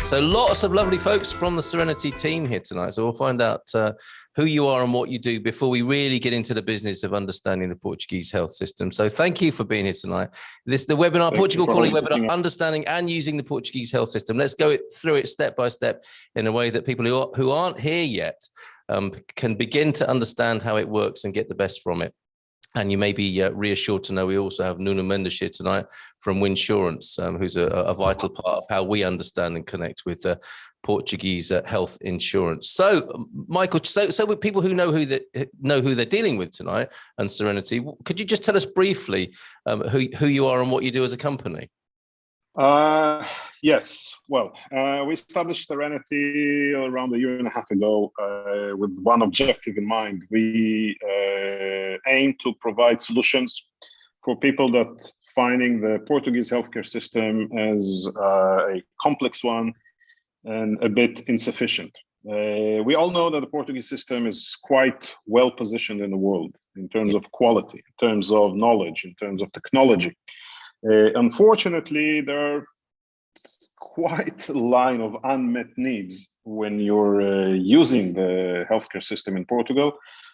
So lots of lovely folks from the Serenity team here tonight. So we'll find out who you are and what you do before we really get into the business of understanding the Portuguese health system. So thank you for being here tonight. This is the webinar, Portugal Calling webinar, Understanding and Using the Portuguese Health System. Let's go through it step by step in a way that people who aren't here yet can begin to understand how it works and get the best from it. And you may be reassured to know we also have Nuno Mendes here tonight from Winsurance, who's a vital part of how we understand and connect with Portuguese health insurance. So, Michael, so with people who know who they're dealing with tonight and Serenity, could you just tell us briefly who you are and what you do as a company? Yes. Well, we established Serenity around a year and a half ago with one objective in mind. We aim to provide solutions for people that finding the Portuguese healthcare system as a complex one and a bit insufficient. We all know that the Portuguese system is quite well positioned in the world in terms of quality, in terms of knowledge, in terms of technology. Unfortunately, there are quite a line of unmet needs when you're using the healthcare system in Portugal,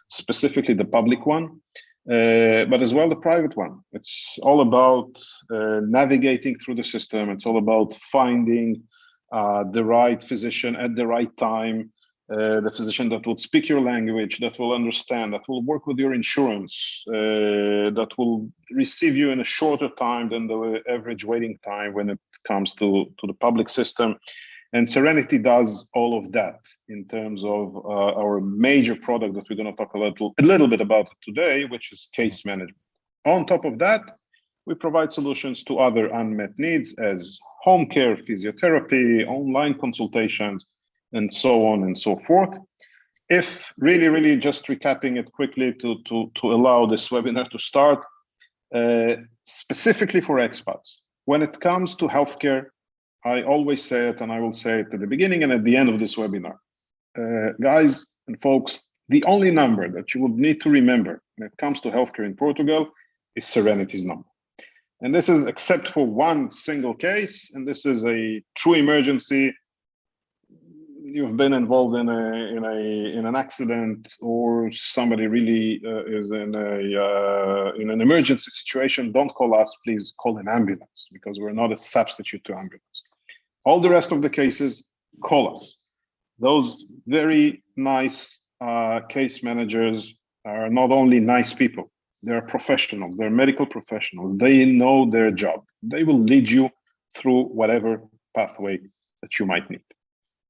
specifically the public one, but as well the private one. It's all about navigating through the system. It's all about finding the right physician at the right time, the physician that would speak your language, that will understand, that will work with your insurance, that will receive you in a shorter time than the average waiting time when it comes to the public system. And Serenity does all of that in terms of our major product that we're going to talk a little bit about today, which is case management. On top of that, we provide solutions to other unmet needs as home care, physiotherapy, online consultations, and so on and so forth. If really just recapping it quickly to allow this webinar to start, specifically for expats, when it comes to healthcare, I always say it, and I will say it at the beginning and at the end of this webinar. Guys and folks, the only number that you would need to remember when it comes to healthcare in Portugal is Serenity's number. And this is except for one single case, and this is a true emergency. You've been involved in an accident, or somebody really is in an emergency situation. Don't call us, please call an ambulance, because we're not a substitute to ambulance. All the rest of the cases, call us. Those very nice case managers are not only nice people, they're professionals, they're medical professionals. They know their job. They will lead you through whatever pathway that you might need.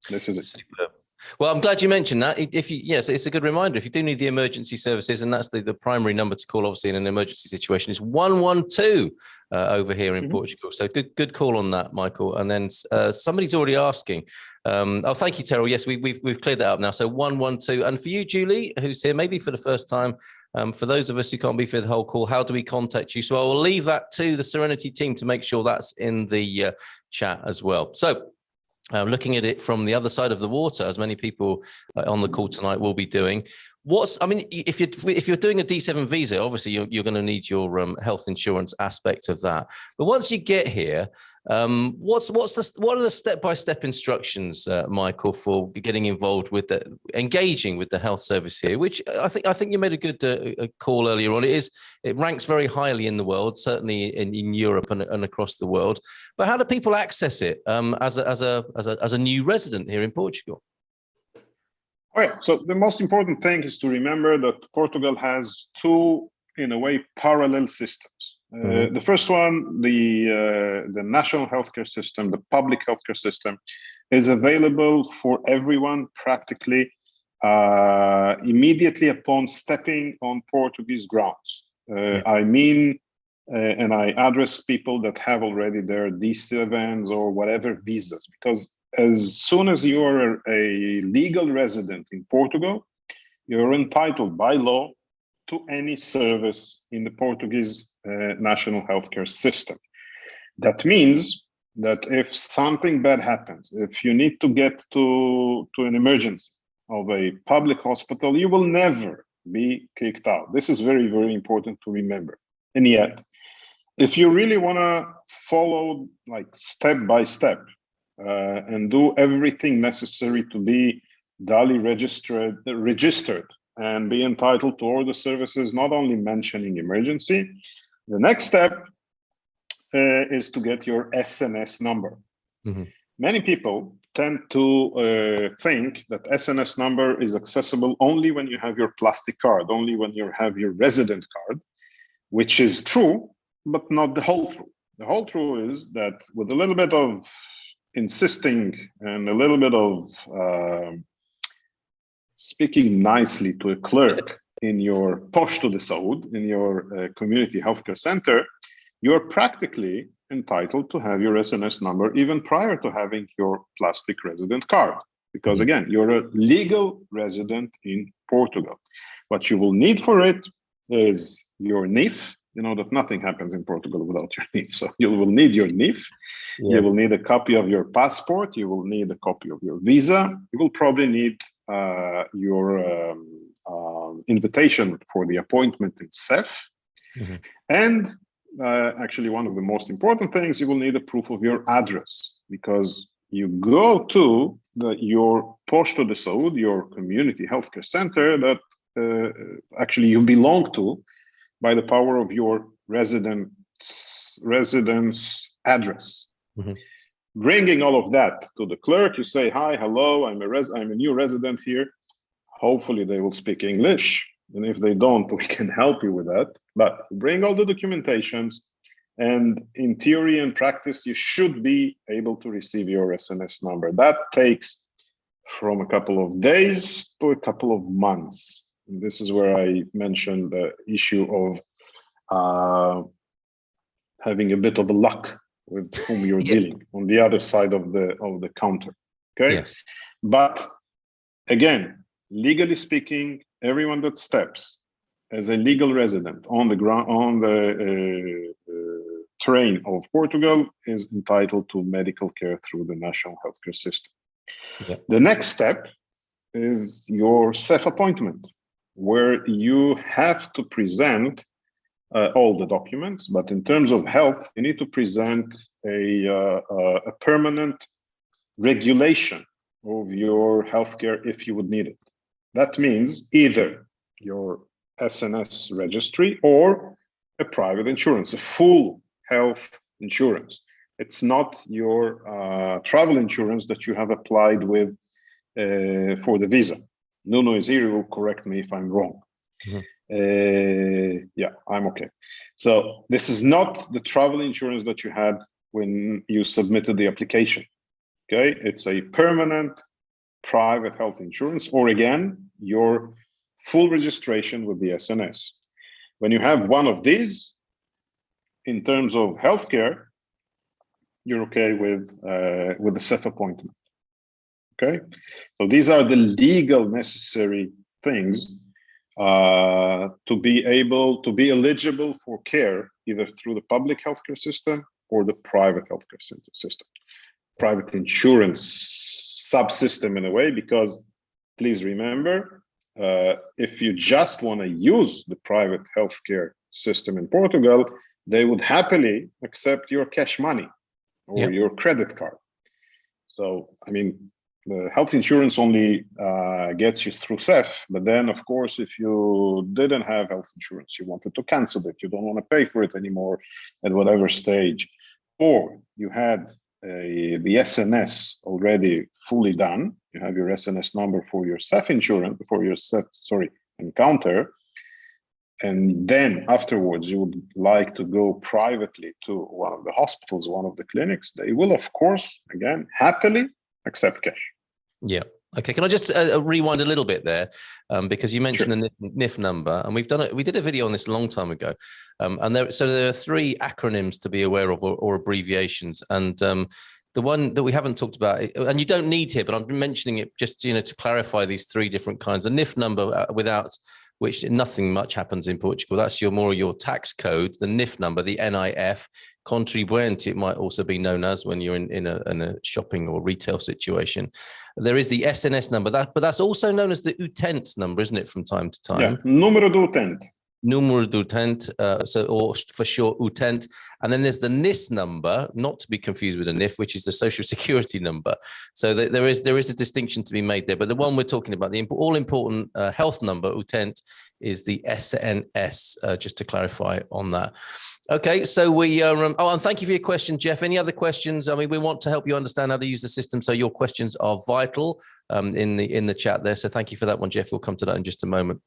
This is it. Superb. Well, I'm glad you mentioned that. Yes, it's a good reminder. If you do need the emergency services, and that's the primary number to call, obviously, in an emergency situation, is 112 over here in Portugal. So good call on that, Michael. And then somebody's already asking. Thank you, Terrell. Yes, we've cleared that up now. So 112. And for you, Julie, who's here, maybe for the first time, for those of us who can't be for the whole call, how do we contact you? So I will leave that to the Serenity team to make sure that's in the chat as well. So looking at it from the other side of the water, as many people on the call tonight will be doing. If you're doing a D7 visa, obviously you're going to need your health insurance aspect of that. But once you get here, what are the step-by-step instructions, Michael, for getting involved with engaging with the health service here? Which I think you made a good call earlier on. It ranks very highly in the world, certainly in Europe and across the world. But how do people access it as a new resident here in Portugal? All right. So the most important thing is to remember that Portugal has two, in a way, parallel systems. The first one, the national healthcare system, the public healthcare system, is available for everyone practically immediately upon stepping on Portuguese grounds. I mean, and I address people that have already their D7s or whatever visas, because as soon as you're a legal resident in Portugal, you're entitled by law to any service in the Portuguese national healthcare system. That means that if something bad happens, if you need to get to an emergency of a public hospital, you will never be kicked out. This is very, very important to remember. And yet, if you really want to follow like step by step and do everything necessary to be duly registered and be entitled to all the services, not only mentioning emergency. The next step is to get your SNS number. Mm-hmm. Many people tend to think that SNS number is accessible only when you have your plastic card, only when you have your resident card, which is true, but not the whole truth. The whole truth is that with a little bit of insisting and a little bit of speaking nicely to a clerk in your posto de saúde, in your community healthcare center, you're practically entitled to have your SNS number even prior to having your plastic resident card. Because again, you're a legal resident in Portugal. What you will need for it is your NIF. You know that nothing happens in Portugal without your NIF. So you will need your NIF. Yes. You will need a copy of your passport. You will need a copy of your visa. You will probably need your invitation for the appointment in CEF. Mm-hmm. And actually, one of the most important things, you will need a proof of your address, because you go to your posto de saúde, your community healthcare center that actually you belong to by the power of your residence address. Mm-hmm. Bringing all of that to the clerk, you say, "Hi, hello, I'm a new resident here." Hopefully they will speak English. And if they don't, we can help you with that. But bring all the documentations, and in theory and practice, you should be able to receive your SNS number. That takes from a couple of days to a couple of months. And this is where I mentioned the issue of having a bit of a luck with whom you're yes. dealing on the other side of the counter. Okay, yes. But again, legally speaking, everyone that steps as a legal resident on the ground, on the terrain of Portugal, is entitled to medical care through the national healthcare system. Yeah. The next step is your CEF appointment, where you have to present all the documents, but in terms of health, you need to present a permanent regulation of your healthcare if you would need it. That means either your SNS registry or a private insurance, a full health insurance. It's not your travel insurance that you have applied with for the visa. Nuno is here, he will correct me if I'm wrong. Mm-hmm. Yeah, I'm okay. So this is not the travel insurance that you had when you submitted the application. Okay, it's a permanent private health insurance, or again, your full registration with the SNS. When you have one of these, in terms of healthcare, you're okay with the CEF appointment. Okay, so these are the legal necessary things to be able to be eligible for care, either through the public healthcare system or the private healthcare system, private insurance subsystem in a way, because please remember, if you just want to use the private healthcare system in Portugal, they would happily accept your cash money or your credit card. So, I mean, the health insurance only gets you through CEF, but then, of course, if you didn't have health insurance, you wanted to cancel it, you don't want to pay for it anymore at whatever stage, or you had the SNS already fully done, you have your SNS number for your CEF insurance, for your CEF, encounter, and then afterwards you would like to go privately to one of the hospitals, one of the clinics, they will, of course, again, happily accept cash. Yeah. Okay. Can I just rewind a little bit there? Because you mentioned the NIF number, and we did a video on this a long time ago. And there are three acronyms to be aware of, or abbreviations. And the one that we haven't talked about, and you don't need here, but I'm mentioning it just, to clarify these three different kinds. The NIF number, without which nothing much happens in Portugal. That's your tax code, the NIF number, the NIF. Contribuinte, it might also be known as when you're in a shopping or retail situation. There is the SNS number, but that's also known as the utente number, isn't it, from time to time? Yeah, número do utente. numero de utente, or for short utent, and then there's the NIS number, not to be confused with a NIF, which is the social security number. So there is a distinction to be made there. But the one we're talking about, the all important health number, utent, is the SNS. Just to clarify on that. Okay, so we and thank you for your question, Jeff. Any other questions? I mean, we want to help you understand how to use the system, so your questions are vital in the chat there. So thank you for that one, Jeff. We'll come to that in just a moment.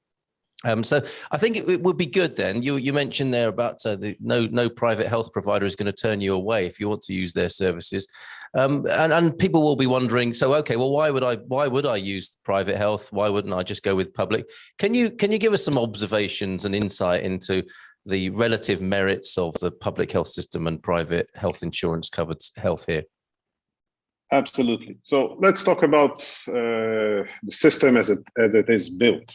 So I think it would be good then. You mentioned there about no private health provider is going to turn you away if you want to use their services, and people will be wondering. So okay, well, why would I use private health? Why wouldn't I just go with public? Can you give us some observations and insight into the relative merits of the public health system and private health insurance covered health here? Absolutely. So let's talk about the system as it is built.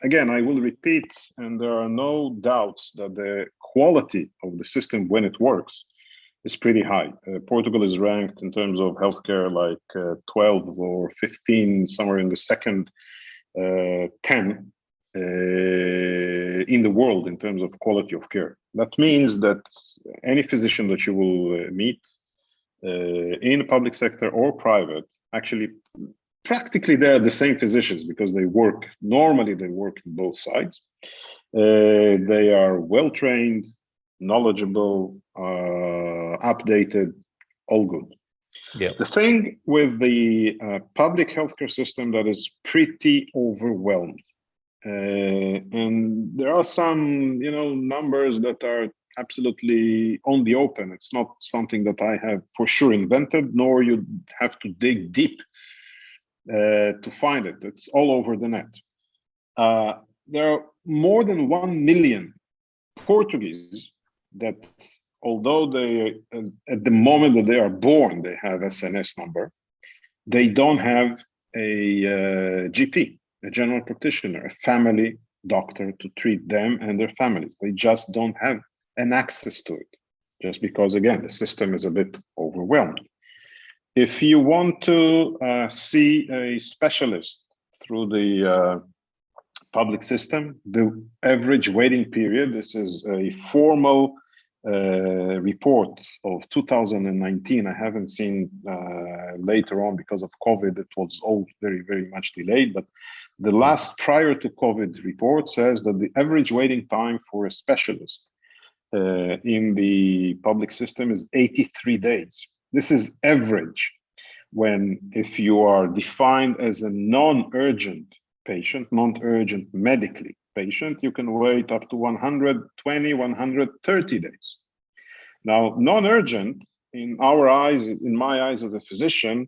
Again, I will repeat, and there are no doubts that the quality of the system when it works is pretty high. Portugal is ranked in terms of healthcare like 12 or 15, somewhere in the second 10 in the world in terms of quality of care. That means that any physician that you will meet in the public sector or private, actually practically they're the same physicians because they work in both sides. They are well trained, knowledgeable, updated, all good. Yeah. The thing with the public healthcare system that is pretty overwhelmed, and there are some numbers that are absolutely on the open. It's not something that I have for sure invented, nor you have to dig deep to find it. It's all over the net. There are more than 1 million Portuguese that, although they, at the moment that they are born, they have SNS number, they don't have a GP, a general practitioner, a family doctor to treat them and their families. They just don't have an access to it, just because, again, the system is a bit overwhelmed. If you want to see a specialist through the public system, the average waiting period, this is a formal report of 2019. I haven't seen later on because of COVID, it was all very, very much delayed, but the last prior to COVID report says that the average waiting time for a specialist in the public system is 83 days. This is average. When if you are defined as a non-urgent patient, non-urgent medically patient, you can wait up to 120, 130 days. Now, non-urgent, in our eyes, in my eyes as a physician,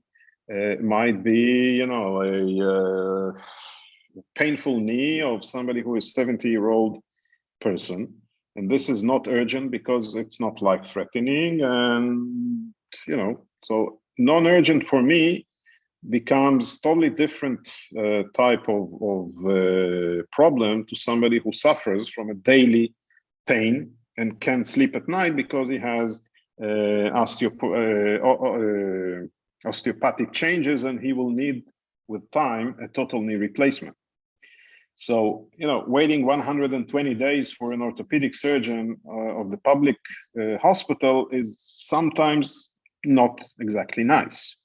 might be, a painful knee of somebody who is 70-year-old person. And this is not urgent because it's not life-threatening. And, so non-urgent for me becomes totally different type of problem to somebody who suffers from a daily pain and can't sleep at night because he has osteopathic changes, and he will need, with time, a total knee replacement. So, waiting 120 days for an orthopedic surgeon of the public hospital is sometimes not exactly nice.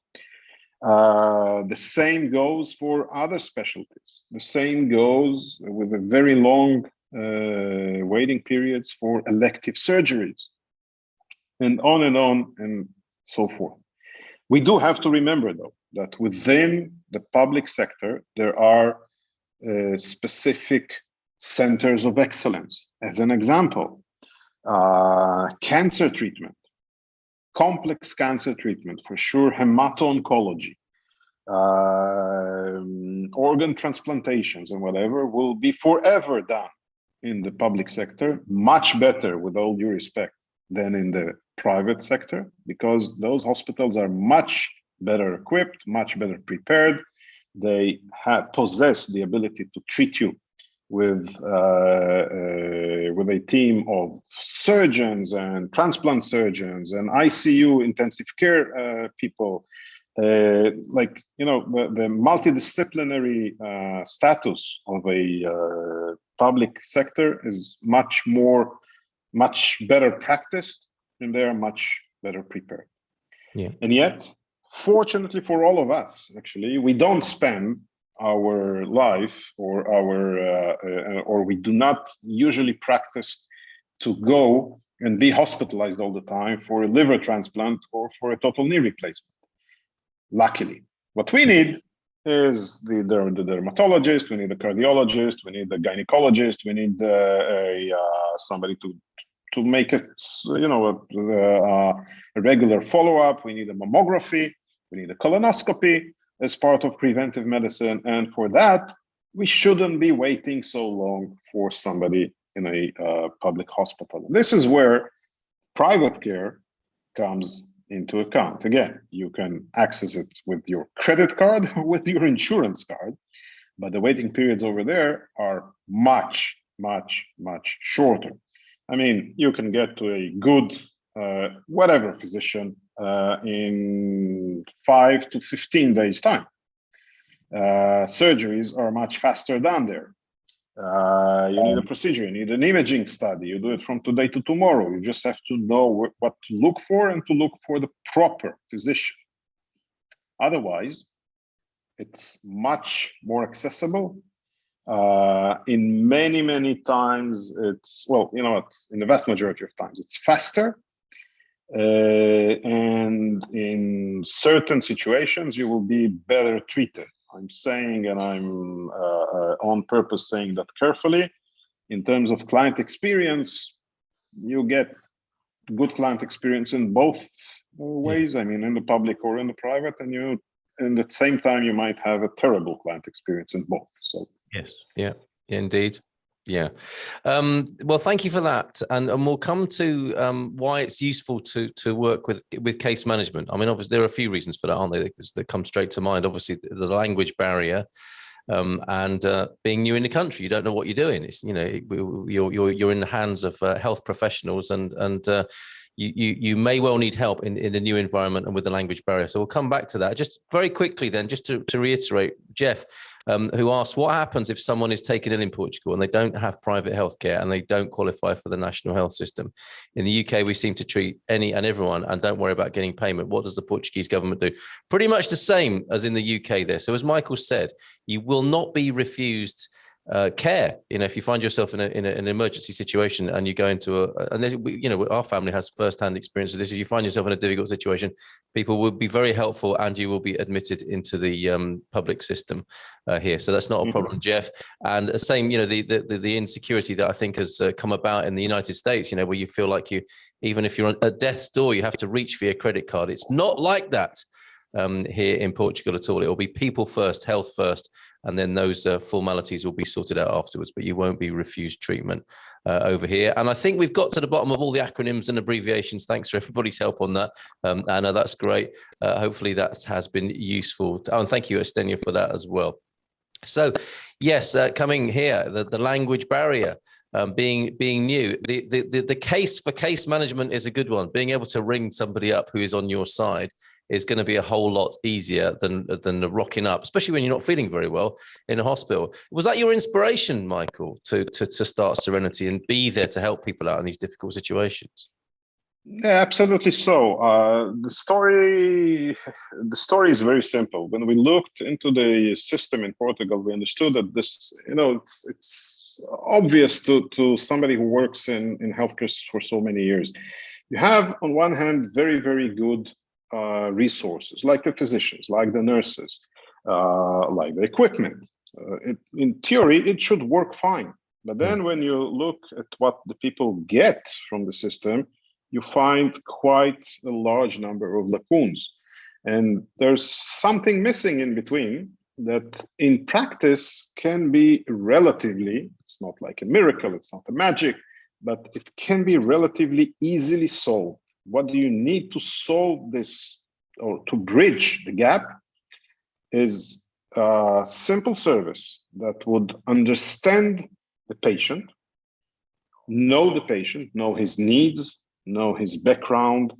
The same goes for other specialties. The same goes with a very long waiting periods for elective surgeries, and on and so forth. We do have to remember, though, that within the public sector, there are specific centers of excellence. As an example, cancer treatment, complex cancer treatment, for sure, hemato-oncology, organ transplantations and whatever will be forever done in the public sector, much better, with all due respect, than in the private sector, because those hospitals are much better equipped, much better prepared. They possess the ability to treat you with a team of surgeons and transplant surgeons and ICU intensive care people, like, you know, the multidisciplinary status of a public sector is much better practiced, and they are much better prepared. Yeah. And yet, fortunately for all of us, actually, we don't spend our life or we do not usually practice to go and be hospitalized all the time for a liver transplant or for a total knee replacement. Luckily, what we need is the dermatologist, we need a cardiologist, we need a gynecologist, we need somebody to make it, you know, a regular follow-up. We need a mammography, we need a colonoscopy as part of preventive medicine. And for that, we shouldn't be waiting so long for somebody in a public hospital. This is where private care comes into account. Again, you can access it with your credit card or with your insurance card, but the waiting periods over there are much, much, much shorter. I mean, you can get to a good whatever physician in 5 to 15 days time. Surgeries are much faster down there. You need a procedure, you need an imaging study, you do it from today to tomorrow. You just have to know what to look for and to look for the proper physician. Otherwise, it's much more accessible. In many times, it's, well, you know what, in the vast majority of times, it's faster. And in certain situations, you will be better treated. I'm saying, and I'm on purpose saying that carefully, in terms of client experience, you get good client experience in both ways. I mean, in the public or in the private, and at the same time, you might have a terrible client experience in both. So yes, yeah, indeed. Yeah. Well, thank you for that. And we'll come to why it's useful to work with case management. I mean, obviously, there are a few reasons for that, aren't they? That come straight to mind. Obviously, the language barrier and being new in the country. You don't know what you're doing. It's, you know, you're in the hands of health professionals, and you may well need help in a new environment and with the language barrier. So we'll come back to that. Just very quickly then, just to reiterate, Jeff, who asked, what happens if someone is taken in Portugal and they don't have private healthcare and they don't qualify for the national health system? In the UK, we seem to treat any and everyone and don't worry about getting payment. What does the Portuguese government do? Pretty much the same as in the UK there. So as Michael said, you will not be refused care. You know, if you find yourself in an emergency situation and you go into you know, our family has first-hand experience of this. If you find yourself in a difficult situation, people will be very helpful, and you will be admitted into the public system here. So that's not a problem, Jeff. And the same, you know, the insecurity that I think has come about in the United States, you know, where you feel like even if you're at death's door, you have to reach for your credit card. It's not like that here in Portugal at all. It will be people first, health first, and then those formalities will be sorted out afterwards, but you won't be refused treatment over here. And I think we've got to the bottom of all the acronyms and abbreviations. Thanks for everybody's help on that. Anna, that's great. Hopefully that has been useful. And thank you, Estenia, for that as well. So yes, coming here, the language barrier. Being new, the case for case management is a good one. Being able to ring somebody up who is on your side is going to be a whole lot easier than the rocking up, especially when you're not feeling very well in a hospital. Was that your inspiration, Michael, to start Serenity and be there to help people out in these difficult situations? Yeah, absolutely. So the story is very simple. When we looked into the system in Portugal, we understood that this, you know, it's obvious to somebody who works in healthcare for so many years. You have, on one hand, very, very good resources, like the physicians, like the nurses, like the equipment. In theory, it should work fine. But then when you look at what the people get from the system, you find quite a large number of lacunes. And there's something missing in between that in practice can be relatively, it's not like a miracle, it's not a magic, but it can be relatively easily solved. What do you need to solve this, or to bridge the gap, is a simple service that would understand the patient, know his needs, know his background,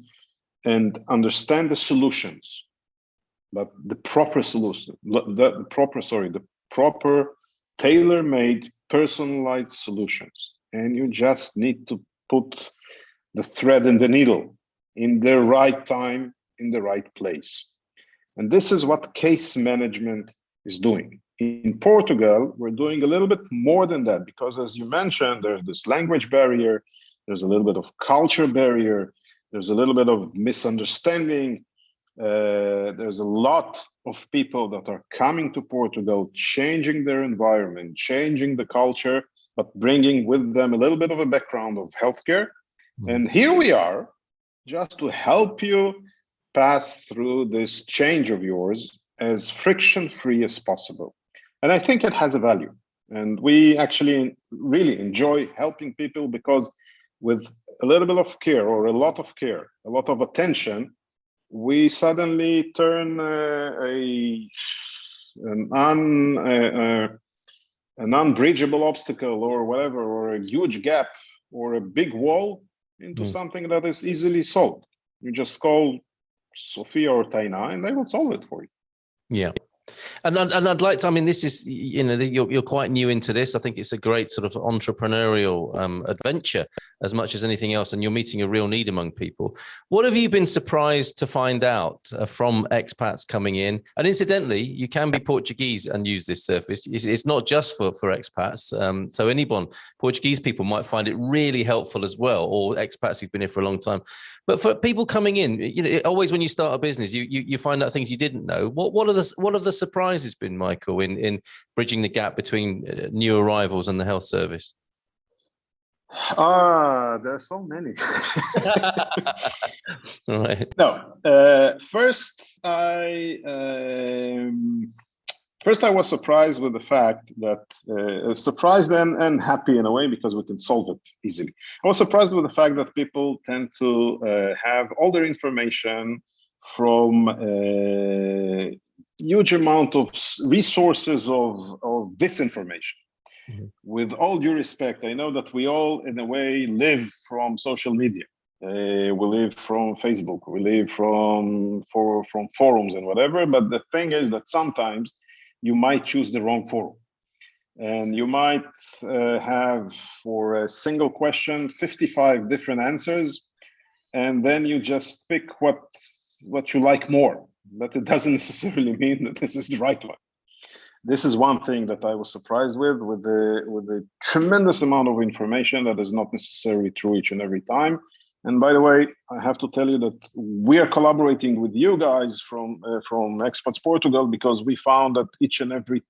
and understand the solutions. but the proper solution, the proper tailor-made, personalized solutions. And you just need to put the thread in the needle in the right time, in the right place. And this is what case management is doing. In Portugal, we're doing a little bit more than that, because as you mentioned, there's this language barrier, there's a little bit of culture barrier, there's a little bit of misunderstanding. There's a lot of people that are coming to Portugal, changing their environment, changing the culture, but bringing with them a little bit of a background of healthcare. And here we are, just to help you pass through this change of yours as friction-free as possible. And I think it has a value. And we actually really enjoy helping people, because with a little bit of care, or a lot of care, a lot of attention, we suddenly turn an unbridgeable obstacle or whatever, or a huge gap or a big wall into something that is easily solved. You just call Sophia or Taina and they will solve it for you. Yeah. And I'd like to, I mean, this is, you're quite new into this. I think it's a great sort of entrepreneurial adventure as much as anything else. And you're meeting a real need among people. What have you been surprised to find out from expats coming in? And incidentally, you can be Portuguese and use this service. It's not just for expats. So anyone, Portuguese people might find it really helpful as well, or expats who've been here for a long time. But for people coming in, always when you start a business, you find out things you didn't know. What are the surprises been, Michael, in bridging the gap between new arrivals and the health service? There are so many. All right. No, first I was surprised with the fact that, surprised and happy in a way, because we can solve it easily. I was surprised with the fact that people tend to have all their information from a huge amount of resources of disinformation. With all due respect, I know that we all, in a way, live from social media. We live from Facebook, we live from forums and whatever. But the thing is that sometimes you might choose the wrong forum, and you might have, for a single question, 55 different answers, and then you just pick what you like more. But it doesn't necessarily mean that this is the right one. This is one thing that I was surprised with the tremendous amount of information that is not necessarily true each and every time. And by the way, I have to tell you that we are collaborating with you guys from Expats Portugal, because we found that each and every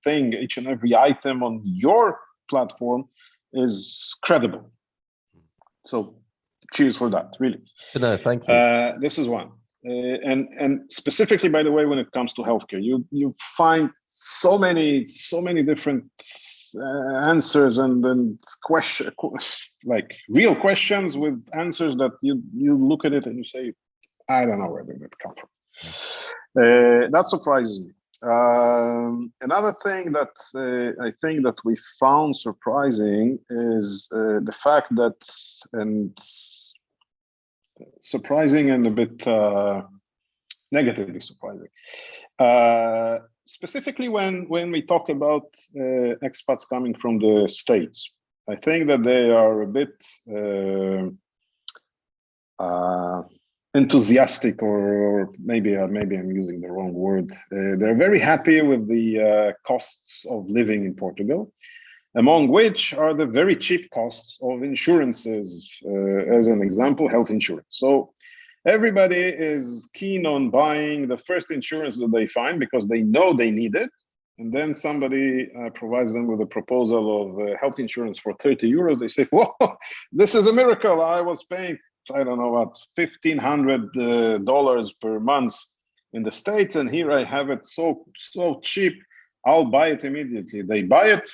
item on your platform is credible. So cheers for that, really. No, thank you. This is one. And specifically, by the way, when it comes to healthcare, you find so many different answers and like real questions with answers that you look at it and you say, I don't know where did that come from. That surprises me. Another thing that I think that we found surprising is the fact that, and surprising and a bit negatively surprising. Specifically when we talk about expats coming from the States, I think that they are a bit enthusiastic, or maybe I'm using the wrong word. They're very happy with the costs of living in Portugal, among which are the very cheap costs of insurances, as an example, health insurance. So everybody is keen on buying the first insurance that they find, because they know they need it. And then somebody provides them with a proposal of health insurance for 30 euros. They say, whoa, this is a miracle. I was paying, I don't know what, $1,500 per month in the States, and here I have it so cheap. I'll buy it immediately. They buy it,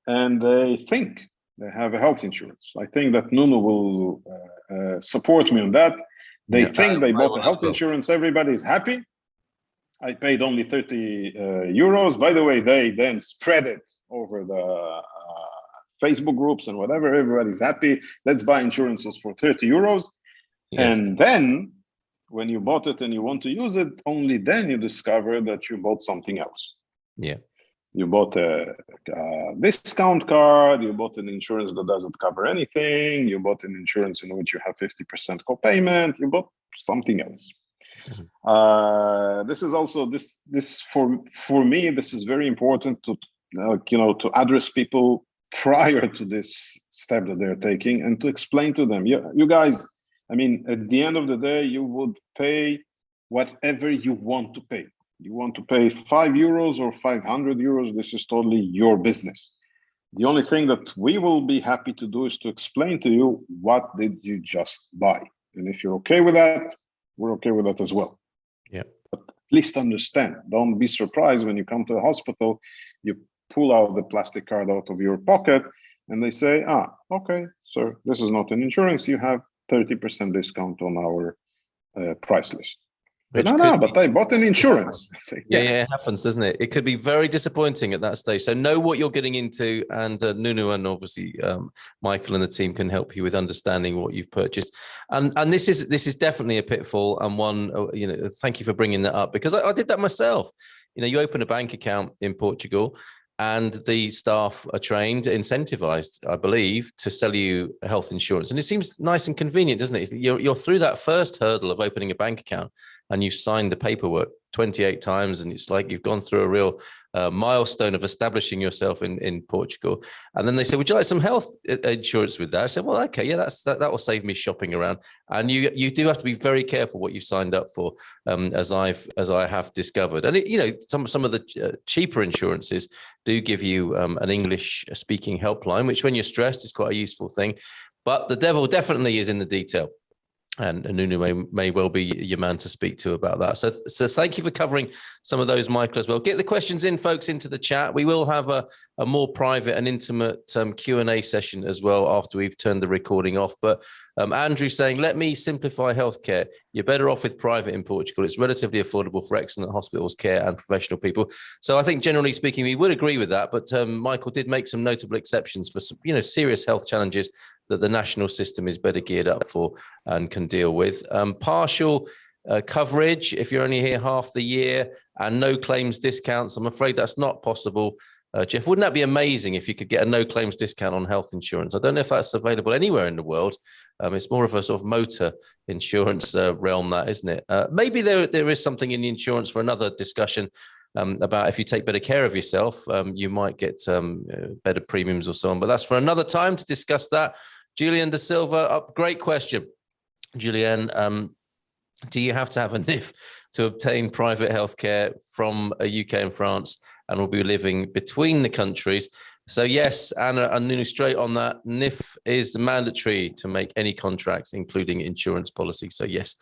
and they think they have a health insurance. I think that Nuno will support me on that. They think they bought the health insurance. Everybody's happy. I paid only 30 euros. By the way, they then spread it over the Facebook groups and whatever. Everybody's happy. Let's buy insurances for 30 euros. Yes. And then when you bought it and you want to use it, only then you discover that you bought something else. Yeah. You bought a discount card, you bought an insurance that doesn't cover anything, you bought an insurance in which you have 50% copayment, you bought something else. This is also this for me, this is very important to to address people prior to this step that they're taking, and to explain to them, you guys, I mean, at the end of the day, you would pay whatever you want to pay. You want to pay 5 euros or 500 euros, this is totally your business. The only thing that we will be happy to do is to explain to you, what did you just buy? And if you're okay with that, we're okay with that as well. Yeah. But at least understand. Don't be surprised when you come to a hospital, you pull out the plastic card out of your pocket and they say, okay, sir, this is not an insurance. You have 30% discount on our price list. But but I bought an insurance. Yeah, it happens, doesn't it? It could be very disappointing at that stage. So know what you're getting into, and Nuno and obviously Michael and the team can help you with understanding what you've purchased. And this is definitely a pitfall, and one, thank you for bringing that up, because I did that myself. You open a bank account in Portugal, and the staff are trained, incentivized, I believe, to sell you health insurance. And it seems nice and convenient, doesn't it? You're through that first hurdle of opening a bank account, and you've signed the paperwork 28 times, and it's like you've gone through a real milestone of establishing yourself in Portugal. And then they say, would you like some health insurance with that? I said, well, okay, yeah, that will save me shopping around. And you do have to be very careful what you've signed up for, as I have discovered. And some of the cheaper insurances do give you an English speaking helpline, which when you're stressed is quite a useful thing. But the devil definitely is in the detail. And Nuno may well be your man to speak to about that. So thank you for covering some of those, Michael, as well. Get the questions in, folks, into the chat. We will have a more private and intimate Q&A session as well after we've turned the recording off. But Andrew's saying, let me simplify healthcare. You're better off with private in Portugal. It's relatively affordable for excellent hospitals, care and professional people. So I think generally speaking, we would agree with that. But Michael did make some notable exceptions for some, serious health challenges that the national system is better geared up for and can deal with. Partial coverage, if you're only here half the year, and no claims discounts. I'm afraid that's not possible. Jeff, wouldn't that be amazing if you could get a no claims discount on health insurance? I don't know if that's available anywhere in the world. It's more of a sort of motor insurance realm, that, isn't it? Maybe there is something in the insurance for another discussion. About if you take better care of yourself, you might get better premiums or so on. But that's for another time to discuss that. Julian Da Silva, great question. Julian, do you have to have a NIF to obtain private healthcare from a UK and France, and will be living between the countries? So yes, Anna and Nuno, straight on that. NIF is mandatory to make any contracts, including insurance policy. So yes,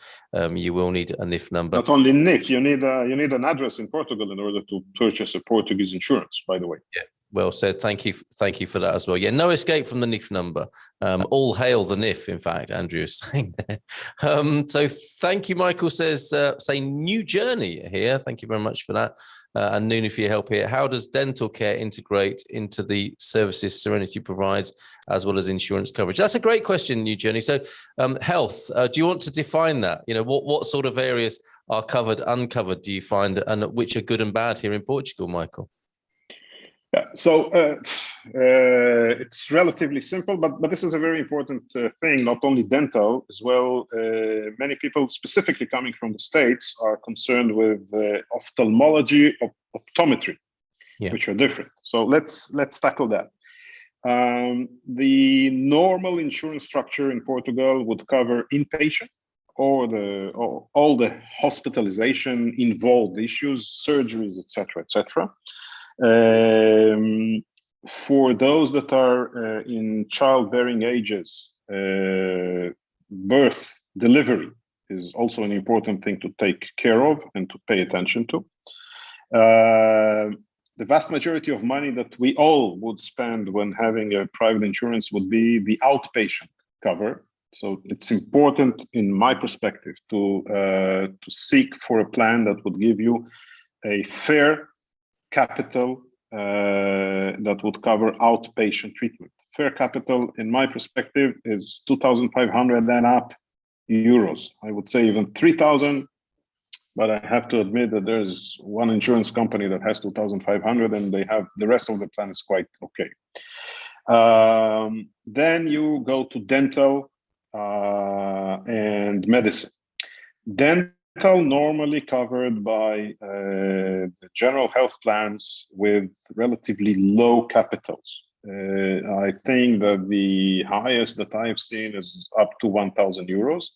you will need a NIF number. Not only NIF, you need an address in Portugal in order to purchase a Portuguese insurance, by the way. Yeah. Well said. Thank you for that as well. Yeah, no escape from the NIF number. All hail the NIF, in fact, Andrew is saying there. So thank you, Michael says, saying new journey here. Thank you very much for that. And Nuno, for your help here. How does dental care integrate into the services Serenity provides, as well as insurance coverage? That's a great question, New Journey. So health, do you want to define that? What sort of areas are covered, uncovered, do you find, and which are good and bad here in Portugal, Michael? Yeah, so it's relatively simple, but this is a very important thing, not only dental as well. Many people, specifically coming from the States, are concerned with ophthalmology, optometry, which are different. So let's tackle that. The normal insurance structure in Portugal would cover inpatient, or all the hospitalization involved issues, surgeries, etc., etc. For those that are in childbearing ages, birth, delivery is also an important thing to take care of and to pay attention to. The vast majority of money that we all would spend when having a private insurance would be the outpatient cover. So it's important, in my perspective, to seek for a plan that would give you a fair capital that would cover outpatient treatment. Fair capital, in my perspective, is 2,500 and up euros. I would say even 3,000, but I have to admit that there's one insurance company that has 2,500, and they have the rest of the plan is quite okay. Then you go to dental and medicine. Dental normally covered by the general health plans with relatively low capitals. I think that the highest that I've seen is up to 1,000 euros,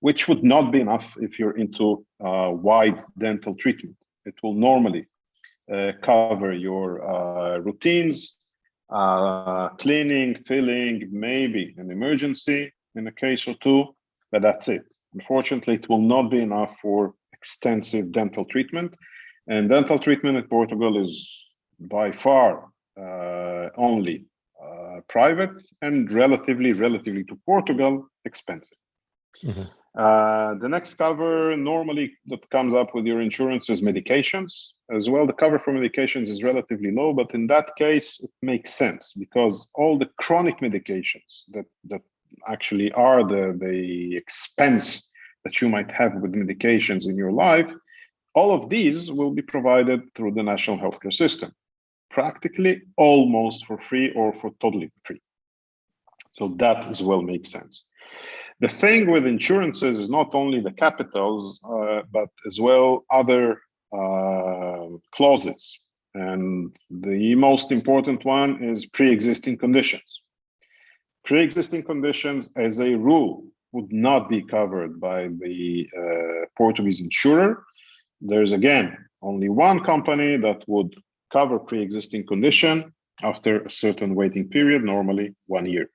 which would not be enough if you're into wide dental treatment. It will normally cover your routines, cleaning, filling, maybe an emergency in a case or two, but that's it. Unfortunately, it will not be enough for extensive dental treatment. And dental treatment in Portugal is by far only private and relatively to Portugal, expensive. The next cover normally that comes up with your insurance is medications as well. The cover for medications is relatively low, but in that case, it makes sense because all the chronic medications that actually are the expense that you might have with medications in your life, all of these will be provided through the national healthcare system, practically almost for free or for totally free. So that as well makes sense. The thing with insurances is not only the capitals, but as well other clauses. And the most important one is pre-existing conditions. Pre-existing conditions, as a rule, would not be covered by the Portuguese insurer. There's, again, only one company that would cover pre-existing condition after a certain waiting period, normally 1 year.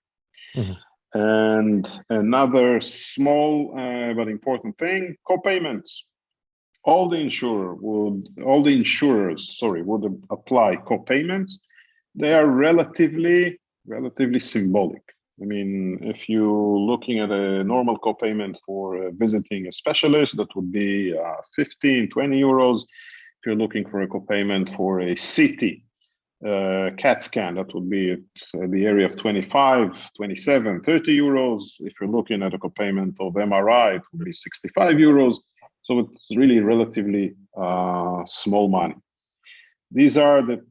And another small but important thing, co-payments. All the insurers would apply co-payments. They are relatively symbolic. I mean, if you're looking at a normal co-payment for visiting a specialist, that would be 15, 20 euros. If you're looking for a co-payment for a CT, CAT scan, that would be at the area of 25, 27, 30 euros. If you're looking at a co-payment of MRI, it would be 65 euros. So it's really relatively small money. These are the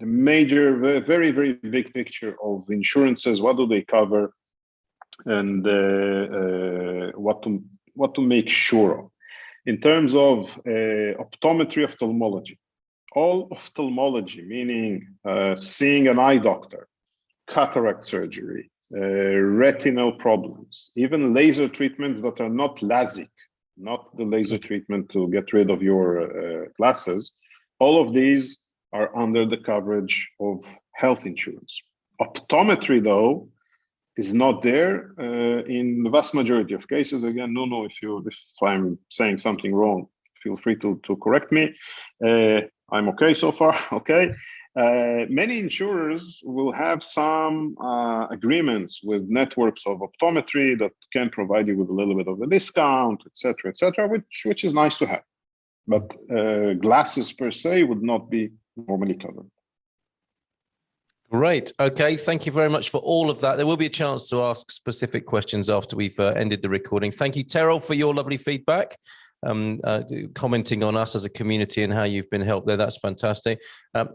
major, very, very big picture of insurances. What do they cover, and what to make sure of. In terms of optometry, ophthalmology, all ophthalmology, meaning seeing an eye doctor, cataract surgery, retinal problems, even laser treatments that are not LASIK, not the laser treatment to get rid of your glasses, all of these are under the coverage of health insurance. Optometry, though, is not there in the vast majority of cases. Again, Nuno, if I'm saying something wrong, feel free to correct me. I'm okay so far, okay? Many insurers will have some agreements with networks of optometry that can provide you with a little bit of a discount, et cetera, which is nice to have. But glasses per se would not be normally covered. Great. Okay. Thank you very much for all of that. There will be a chance to ask specific questions after we've ended the recording. Thank you, Terrell, for your lovely feedback. Commenting on us as a community and how you've been helped there. That's fantastic.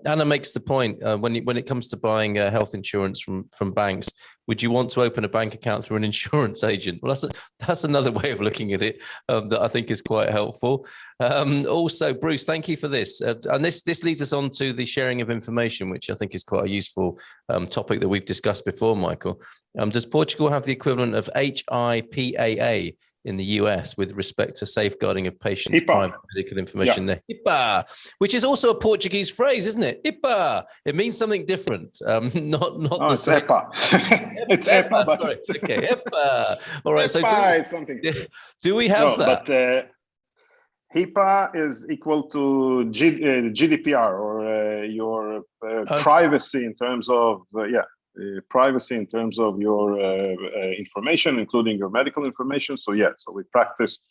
Anna makes the point when it comes to buying health insurance from banks, would you want to open a bank account through an insurance agent? Well, that's another way of looking at it that I think is quite helpful. Also, Bruce, thank you for this. And this leads us on to the sharing of information, which I think is quite a useful topic that we've discussed before, Michael. Does Portugal have the equivalent of HIPAA in the US with respect to safeguarding of patients' private medical information? There, HIPAA, which is also a Portuguese phrase, isn't it? HIPAA. It means something different. Not the same. EPA. It's EPA, but sorry. Okay, HIPAA. All right. EPA is something. Do we have that? But HIPAA is equal to GDPR, or your privacy in terms of privacy in terms of your information, including your medical information. So so we practice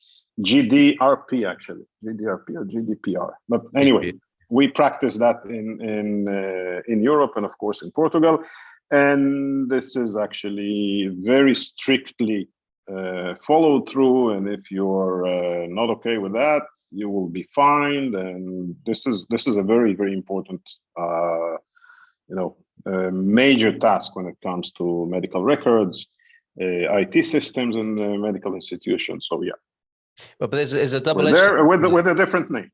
GDRP, actually, GDRP or GDPR. But anyway, we practice that in Europe and of course in Portugal. And this is actually very strictly follow through, and if you're not okay with that, you will be fined. And this is a very, very important major task when it comes to medical records, IT systems, and medical institutions. So yeah, but there's a double we're there with a different name.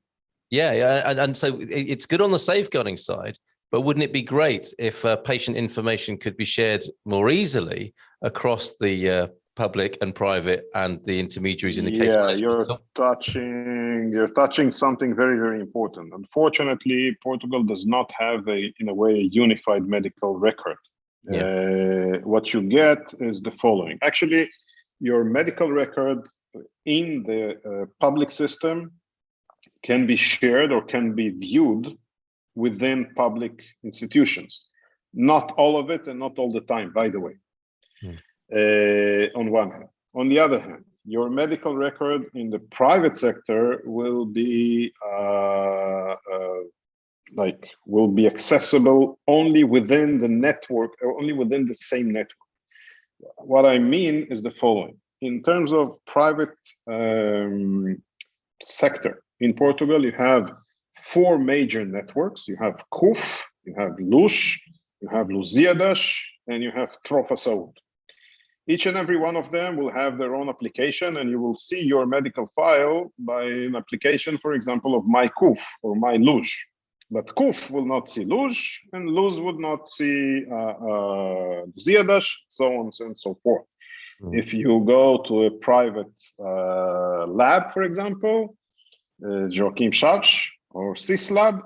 Yeah, and so it's good on the safeguarding side, but wouldn't it be great if patient information could be shared more easily across the public and private and the intermediaries in the case? Yeah, you're touching something very, very important. Unfortunately, Portugal does not have a unified medical record. Yeah. What you get is the following. Actually, your medical record in the public system can be shared or can be viewed within public institutions. Not all of it and not all the time, by the way, on one hand. On the other hand, your medical record in the private sector will be accessible only within the network, or only within the same network. What I mean is the following. In terms of private sector, in Portugal, you have 4 major networks. You have CUF, you have LUS, you have Lusíadas, and you have Trofa Saúde. Each and every one of them will have their own application, and you will see your medical file by an application, for example, of My CUF or My LUS. But CUF will not see LUS, and LUS would not see Lusíadas, so on and so forth. If you go to a private lab, for example, Joaquim Chaves or CISLab,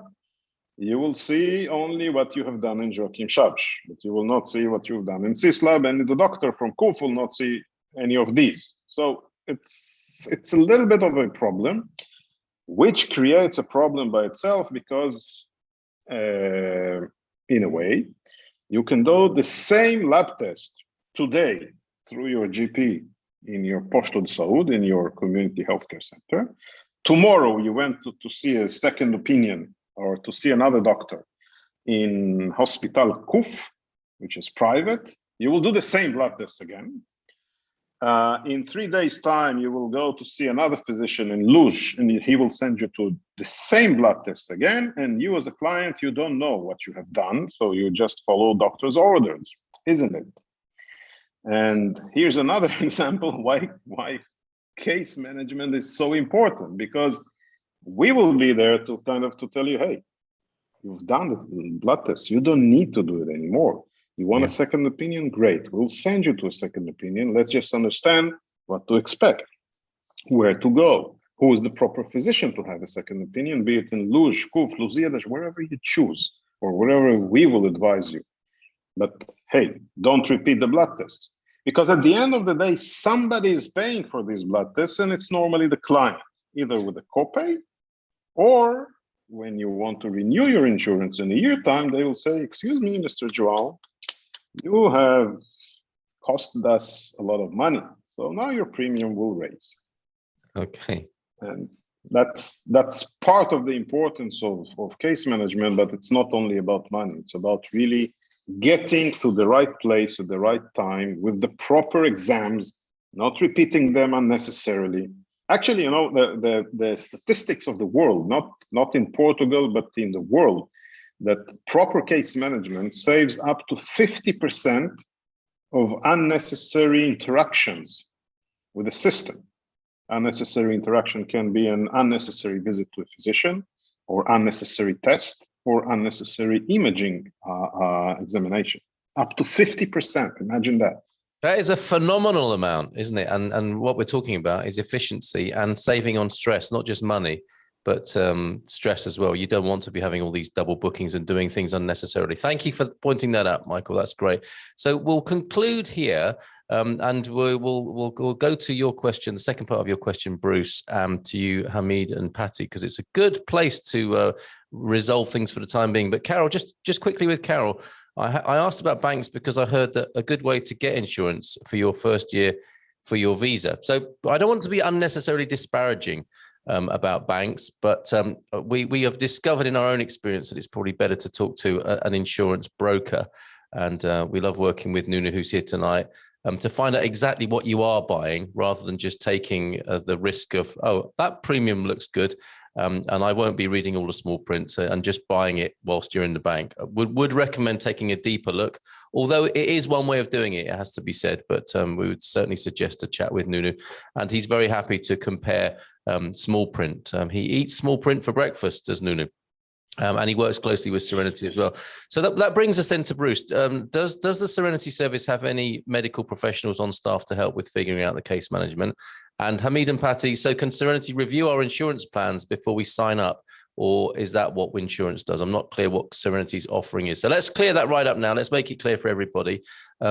you will see only what you have done in Joaquim Chaves, but you will not see what you've done in CISLab, and the doctor from CUF will not see any of these. So it's a little bit of a problem, which creates a problem by itself because, in a way, you can do the same lab test today through your GP in your Posto de Saúde, in your community healthcare center. Tomorrow, you went to see a second opinion or to see another doctor in Hospital CUF, which is private. You will do the same blood test again. In 3 days' time, you will go to see another physician in LUS, and he will send you to the same blood test again. And you, as a client, you don't know what you have done, so you just follow doctor's orders, isn't it? And here's another example why case management is so important, because we will be there to tell you, hey, you've done the blood test, you don't need to do it anymore. You want a second opinion? Great, we'll send you to a second opinion. Let's just understand what to expect, where to go, who is the proper physician to have a second opinion, be it in LUS, CUF, Lusíadas, wherever you choose, or wherever we will advise you. But hey, don't repeat the blood tests. Because at the end of the day, somebody is paying for these blood tests, and it's normally the client, either with a copay, or when you want to renew your insurance in a year time, they will say, excuse me, Mr. João, you have costed us a lot of money, so now your premium will raise. Okay. And that's part of the importance of case management, but it's not only about money, it's about really getting to the right place at the right time with the proper exams, not repeating them unnecessarily. Actually, the statistics of the world, not in Portugal, but in the world, that proper case management saves up to 50% of unnecessary interactions with the system. Unnecessary interaction can be an unnecessary visit to a physician, or unnecessary test, or unnecessary imaging examination. Up to 50%, imagine that. That is a phenomenal amount, isn't it? And what we're talking about is efficiency and saving on stress, not just money, but stress as well. You don't want to be having all these double bookings and doing things unnecessarily. Thank you for pointing that out, Michael. That's great. So we'll conclude here, and we'll go to your question, the second part of your question, Bruce, to you, Hamid and Patty, because it's a good place to resolve things for the time being. But Carol, just quickly with Carol, I asked about banks because I heard that a good way to get insurance for your first year for your visa. So I don't want to be unnecessarily disparaging about banks, but we have discovered in our own experience that it's probably better to talk to an insurance broker. And we love working with Nuna, who's here tonight. to find out exactly what you are buying, rather than just taking the risk of, oh, that premium looks good, and I won't be reading all the small print and just buying it whilst you're in the bank. Would recommend taking a deeper look, although it is one way of doing it, it has to be said, but we would certainly suggest a chat with Nuno, and he's very happy to compare small print. He eats small print for breakfast, does Nuno. And he works closely with Serenity as well. So that brings us then to Bruce. Does the Serenity service have any medical professionals on staff to help with figuring out the case management? And Hamid and Patty, so can Serenity review our insurance plans before we sign up? Or is that what insurance does? I'm not clear what Serenity's offering is. So let's clear that right up now. Let's make it clear for everybody.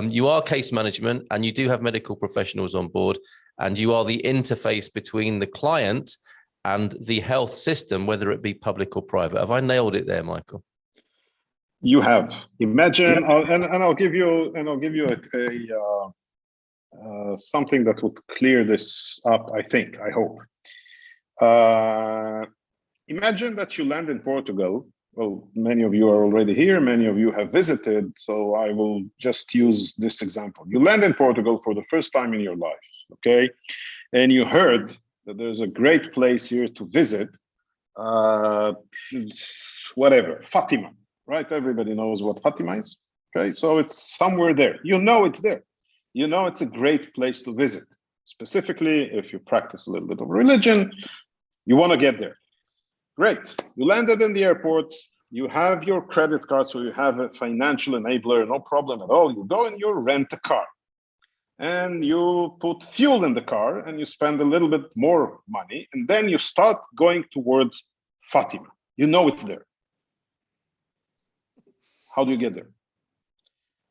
You are case management, and you do have medical professionals on board, and you are the interface between the client and the health system, whether it be public or private. Have I nailed it there, Michael? You have. Imagine, I'll give you something that would clear this up. I hope. Imagine that you land in Portugal. Well, many of you are already here. Many of you have visited. So I will just use this example. You land in Portugal for the first time in your life, okay? And you heard that there's a great place here to visit, whatever, Fatima, right? Everybody knows what Fatima is, okay? So it's somewhere there. You know it's there. You know it's a great place to visit. Specifically, if you practice a little bit of religion, you want to get there. Great. You landed in the airport. You have your credit card, so you have a financial enabler, no problem at all. You go and you rent a car. And you put fuel in the car and you spend a little bit more money, and then you start going towards Fatima. You know it's there. How do you get there?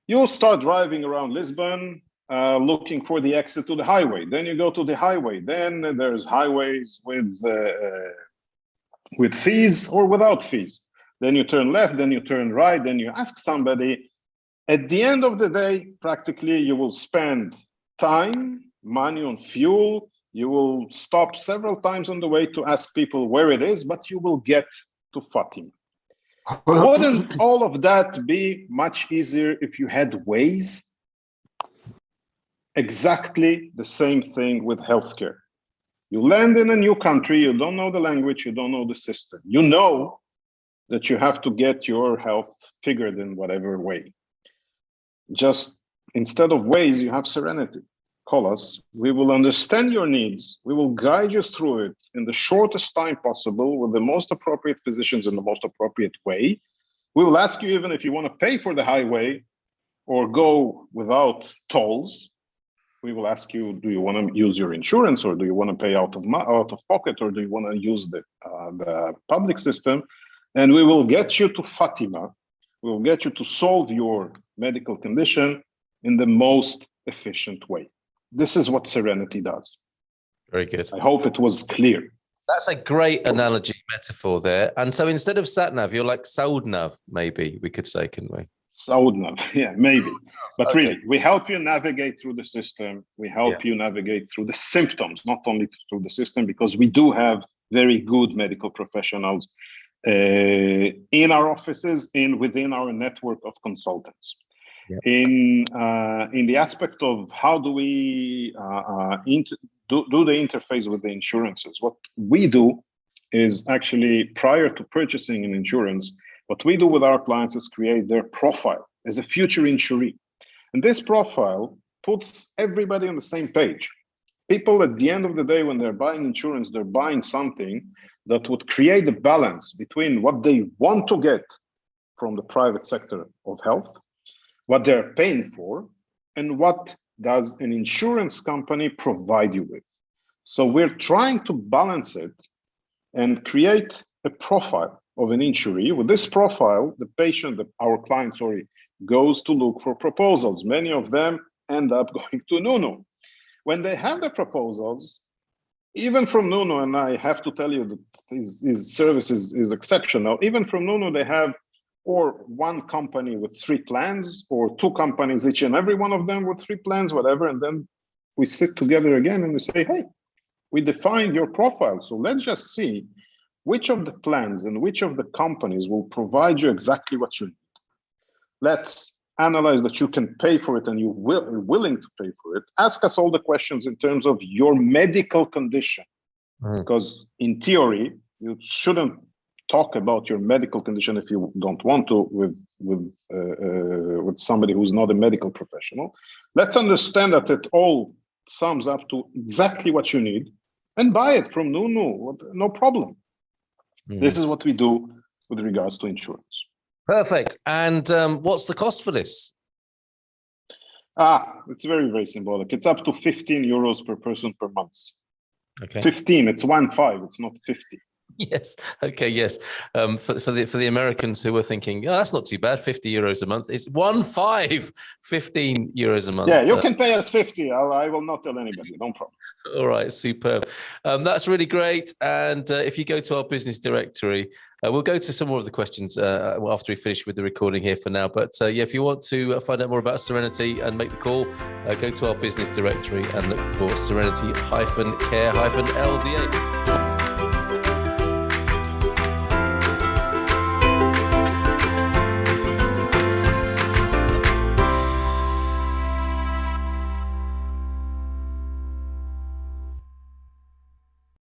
You start driving around Lisbon, looking for the exit to the highway. Then you go to the highway. Then there's highways with fees or without fees. Then you turn left, then you turn right, then you ask somebody. At the end of the day, practically, you will spend time, money on fuel. You will stop several times on the way to ask people where it is, but you will get to Fatima. Wouldn't all of that be much easier if you had Waze? Exactly the same thing with healthcare. You land in a new country, you don't know the language, you don't know the system. You know that you have to get your health figured in whatever way. Just instead of Waze, you have Serenity. Call us. We will understand your needs. We will guide you through it in the shortest time possible with the most appropriate physicians in the most appropriate way. We will ask you even if you want to pay for the highway or go without tolls. We will ask you, do you want to use your insurance, or do you want to pay out of pocket, or do you want to use the public system? And we will get you to Fatima. We will get you to solve your medical condition in the most efficient way. This is what Serenity does. Very good. I hope it was clear. That's a great analogy, metaphor there. And so instead of sat-nav, you're like Saud-nav, maybe we could say, couldn't we? Saud-nav, yeah, maybe. But Okay. really, we help you navigate through the system. We help you navigate through the symptoms, not only through the system, because we do have very good medical professionals in our offices and within our network of consultants. Yeah. In the aspect of how do we do the interface with the insurances, what we do is actually, prior to purchasing an insurance, what we do with our clients is create their profile as a future insuree. And this profile puts everybody on the same page. People at the end of the day, when they're buying insurance, they're buying something that would create a balance between what they want to get from the private sector of health, what they're paying for, and what does an insurance company provide you with. So we're trying to balance it and create a profile of an insuree. With this profile, the patient, our client, goes to look for proposals. Many of them end up going to Nuno. When they have the proposals, even from Nuno, and I have to tell you that his service is exceptional, even from Nuno, they have or one company with 3 plans, or 2 companies, each and every one of them with 3 plans, whatever. And then we sit together again and we say, hey, we defined your profile. So let's just see which of the plans and which of the companies will provide you exactly what you need. Let's analyze that you can pay for it and you're willing to pay for it, ask us all the questions in terms of your medical condition. Because in theory, you shouldn't talk about your medical condition if you don't want to with somebody who's not a medical professional. Let's understand that it all sums up to exactly what you need and buy it from Nunu, no problem. This is what we do with regards to insurance. Perfect. And what's the cost for this? It's very, very symbolic. It's up to 15 euros per person per month. Okay. 15, it's 15, it's not 50. Yes. Okay. Yes. For the Americans who were thinking, oh, that's not too bad, 50 euros a month. It's 15 euros a month. Yeah, you can pay us 50. I will not tell anybody. No problem. All right. Superb. That's really great. And if you go to our business directory, we'll go to some more of the questions after we finish with the recording here for now. But yeah, if you want to find out more about Serenity and make the call, go to our business directory and look for Serenity-Care-LDA.